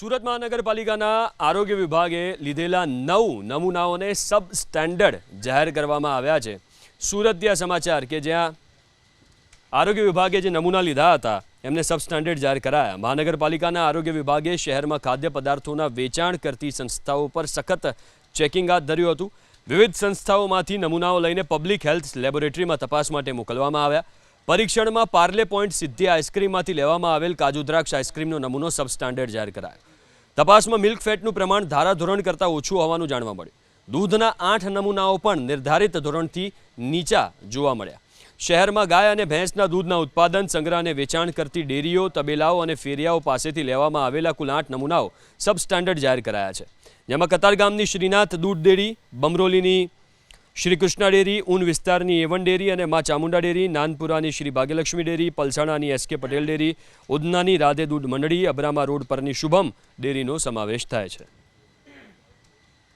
સુરત મહાનગરપાલિકાના આરોગ્ય વિભાગે લીધેલા 9 નમૂનાઓને સબ સ્ટેન્ડર્ડ જાહેર કરવામાં આવ્યા છે। સુરતીય સમાચાર કે જ્યાં આરોગ્ય વિભાગે જે નમૂના લીધા હતા એમને સબ સ્ટેન્ડર્ડ જાહેર કરાયા। મહાનગરપાલિકાના આરોગ્ય વિભાગે શહેરમાં ખાદ્ય પદાર્થોના વેચાણ કરતી સંસ્થાઓ પર સખત ચેકિંગ હાથ ધર્યું હતું। વિવિધ સંસ્થાઓમાંથી નમૂનાઓ લઈને પબ્લિક હેલ્થ લેબોરેટરીમાં તપાસ માટે મોકલવામાં આવ્યા। પરીક્ષણમાં પાર્લે પોઈન્ટ સિદ્ધિ આઈસ્ક્રીમમાંથી લેવામાં આવેલ કાજુ દ્રાક્ષ આઈસ્ક્રીમનો નમૂનો સબ સ્ટેન્ડર્ડ જાહેર કરાયો। તપાસમાં મિલ્ક ફેટનું પ્રમાણ ધારાધોરણ કરતાં ઓછું હોવાનું જાણવા મળ્યું। દૂધના 8 નમૂનાઓ પણ નિર્ધારિત ધોરણથી નીચા જોવા મળ્યા। શહેરમાં ગાય અને ભેંસના દૂધના ઉત્પાદન, સંગ્રહ અને વેચાણ કરતી ડેરીઓ, તબેલાઓ અને ફેરિયાઓ પાસેથી લેવામાં આવેલા કુલ 8 નમૂનાઓ સબ સ્ટેન્ડર્ડ જાહેર કરાયા છે, જેમાં કતારગામની શ્રીનાથ દૂધ ડેરી, બમરોલીની શ્રી કૃષ્ણા ડેરી, ઊન વિસ્તારની A1 ડેરી અને મા ચામુંડા ડેરી, નાનપુરાની શ્રી ભાગ્યલક્ષ્મી ડેરી, પલસાણાની SK પટેલ ડેરી, ઉધનાની રાધે દૂધ મંડળી, અબ્રામા રોડ પરની શુભમ ડેરીનો સમાવેશ થાય છે।